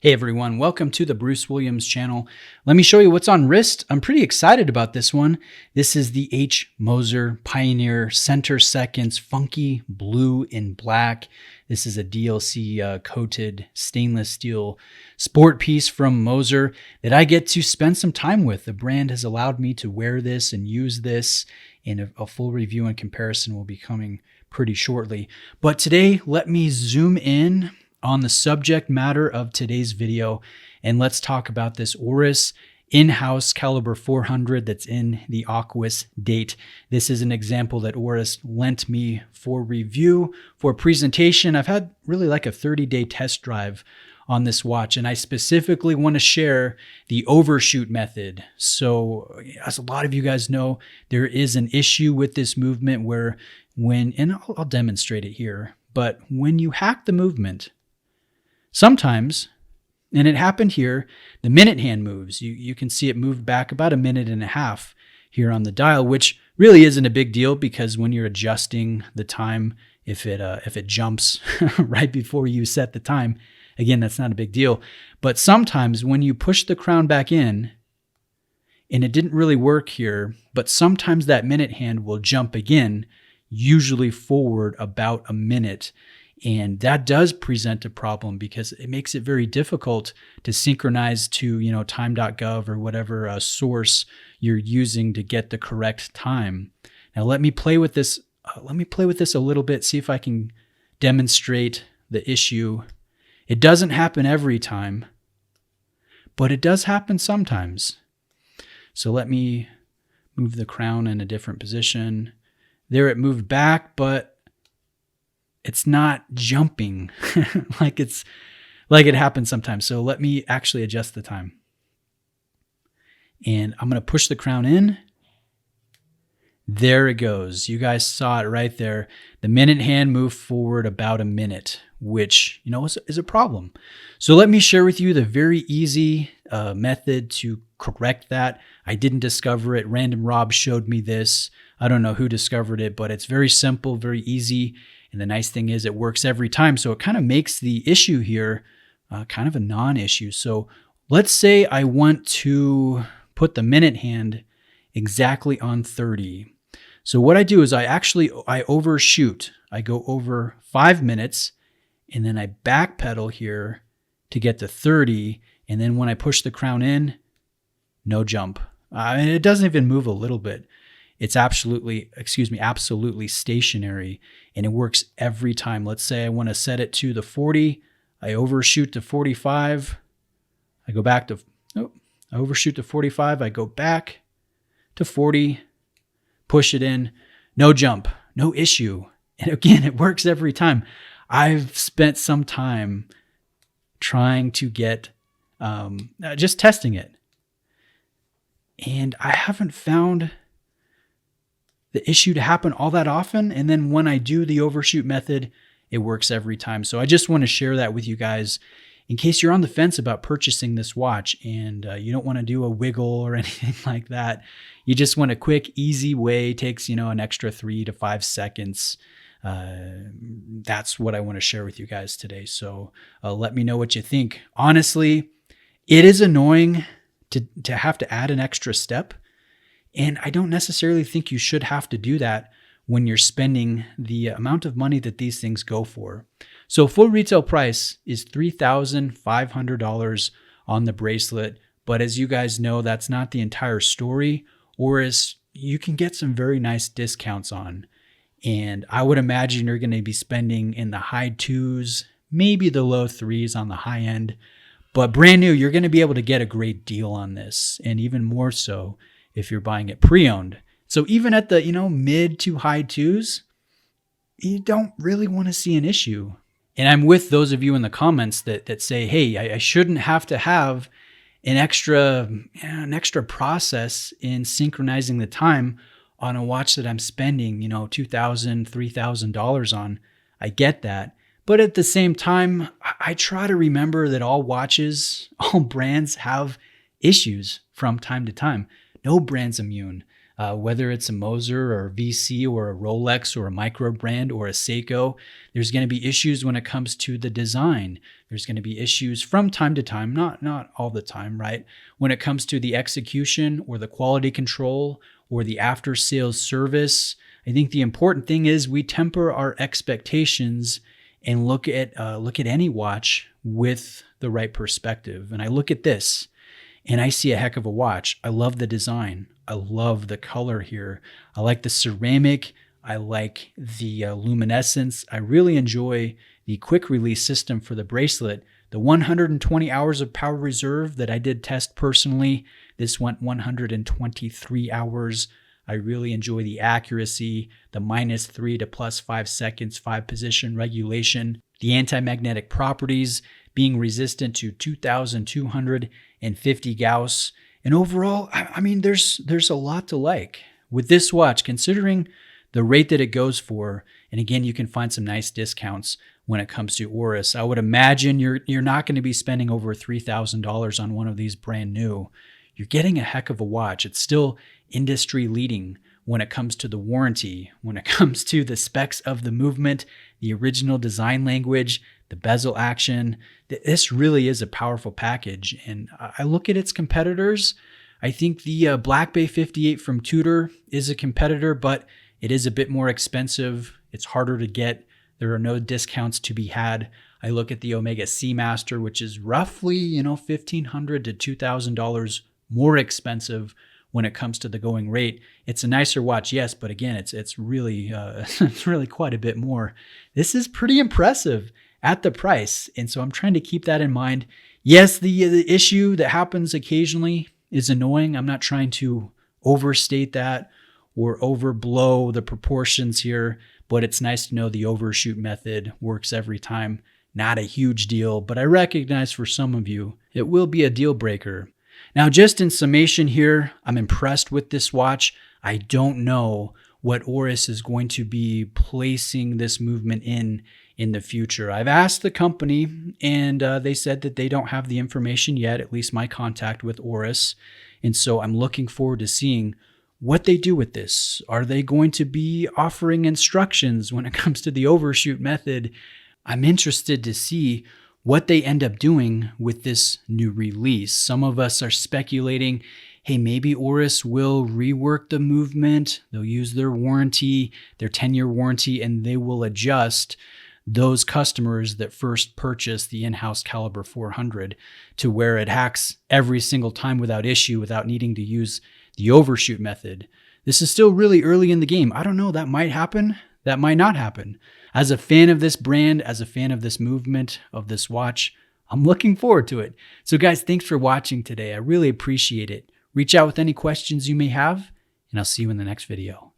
Hey everyone, welcome to the Bruce Williams channel. Let me show you what's on wrist. I'm pretty excited about this one. This is the H. Moser Pioneer Center Seconds Funky Blue in Black. This is a DLC coated stainless steel sport piece from Moser that I get to spend some time with. The brand has allowed me to wear this and use this, and a full review and comparison will be coming pretty shortly. But today, let me zoom in on the subject matter of today's video, and let's talk about this Oris in-house caliber 400 that's in the Aquis date. This is an example that Oris lent me for review, for presentation. I've had really like a 30-day test drive on this watch, and I specifically want to share the overshoot method. So as a lot of you guys know, there is an issue with this movement where and I'll demonstrate it here, but when you hack the movement, sometimes, and it happened here, the minute hand moves. You can see it moved back about a minute and a half here on the dial, which really isn't a big deal because when you're adjusting the time, if it jumps right before you set the time, again, that's not a big deal. But sometimes when you push the crown back in, and it didn't really work here, but sometimes that minute hand will jump again, usually forward about a minute. And that does present a problem because it makes it very difficult to synchronize to, time.gov or whatever source you're using to get the correct time. Now let me play with this. A little bit, see if I can demonstrate the issue. It doesn't happen every time, but it does happen sometimes. So let me move the crown in a different position. There it moved back, but it's not jumping like it happens sometimes. So let me actually adjust the time. And I'm going to push the crown in. There it goes. You guys saw it right there. The minute hand moved forward about a minute, which, is a problem. So let me share with you the very easy method to correct that. I didn't discover it. Random Rob showed me this. I don't know who discovered it, but it's very simple, very easy. And the nice thing is it works every time. So it kind of makes the issue here kind of a non-issue. So let's say I want to put the minute hand exactly on 30. So what I do is I overshoot. I go over 5 minutes and then I backpedal here to get to 30. And then when I push the crown in, no jump. And it doesn't even move a little bit. It's absolutely stationary, and it works every time. Let's say I want to set it to the 40. I overshoot to 45. I go back to, I overshoot to 45. I go back to 40, push it in, no jump, no issue. And again, it works every time. I've spent some time trying to get, just testing it. And I haven't found the issue to happen all that often. And then when I do the overshoot method, it works every time. So I just want to share that with you guys in case you're on the fence about purchasing this watch and you don't want to do a wiggle or anything like that. You just want a quick, easy way. It takes, an extra 3 to 5 seconds. That's what I want to share with you guys today. So let me know what you think. Honestly, it is annoying to have to add an extra step. And I don't necessarily think you should have to do that when you're spending the amount of money that these things go for. So full retail price is $3,500 on the bracelet. But as you guys know, that's not the entire story. Oris, you can get some very nice discounts on. And I would imagine you're going to be spending in the high 2s, maybe the low 3s on the high end. But brand new, you're going to be able to get a great deal on this. And even more so if you're buying it pre-owned. So even at the, mid to high 2s, you don't really want to see an issue. And I'm with those of you in the comments that say, hey, I shouldn't have to have an extra process in synchronizing the time on a watch that I'm spending, $2,000, $3,000 on. I get that. But at the same time, I try to remember that all watches, all brands have issues from time to time. No brand's immune. Whether it's a Moser or a VC or a Rolex or a micro brand or a Seiko, there's going to be issues when it comes to the design. There's going to be issues from time to time, not all the time, right? When it comes to the execution or the quality control or the after sales service. I think the important thing is we temper our expectations and look at any watch with the right perspective. And I look at this and I see a heck of a watch. I love the design. I love the color here. I like the ceramic. I like the luminescence. I really enjoy the quick release system for the bracelet. The 120 hours of power reserve that I did test personally, this went 123 hours. I really enjoy the accuracy, the -3 to +5 seconds, 5 position regulation, the anti-magnetic properties, being resistant to 2,250 Gauss. And overall, I mean, there's a lot to like. With this watch, considering the rate that it goes for, and again, you can find some nice discounts when it comes to Oris. I would imagine you're not going to be spending over $3,000 on one of these brand new. You're getting a heck of a watch. It's still industry leading when it comes to the warranty, when it comes to the specs of the movement, the original design language, the bezel action. This really is a powerful package. And I look at its competitors. I think the Black Bay 58 from Tudor is a competitor, but it is a bit more expensive. It's harder to get. There are no discounts to be had. I look at the Omega Seamaster, which is roughly, $1,500 to $2,000 more expensive when it comes to the going rate. It's a nicer watch, yes, but again, it's really it's really quite a bit more. This is pretty impressive at the price, and so I'm trying to keep that in mind. Yes, the issue that happens occasionally is annoying. I'm not trying to overstate that or overblow the proportions here, but it's nice to know the overshoot method works every time. Not a huge deal, but I recognize for some of you, it will be a deal breaker. Now, just in summation here, I'm impressed with this watch. I don't know what Oris is going to be placing this movement in the future. I've asked the company, and they said that they don't have the information yet, at least my contact with Oris. And so I'm looking forward to seeing what they do with this. Are they going to be offering instructions when it comes to the overshoot method? I'm interested to see what they end up doing with this new release. Some of us are speculating, hey, maybe Oris will rework the movement. They'll use their warranty, their 10-year warranty, and they will adjust those customers that first purchased the in-house Caliber 400 to where it hacks every single time without issue, without needing to use the overshoot method. This is still really early in the game. I don't know, that might happen. That might not happen. As a fan of this brand, as a fan of this movement, of this watch, I'm looking forward to it. So guys, thanks for watching today. I really appreciate it. Reach out with any questions you may have, and I'll see you in the next video.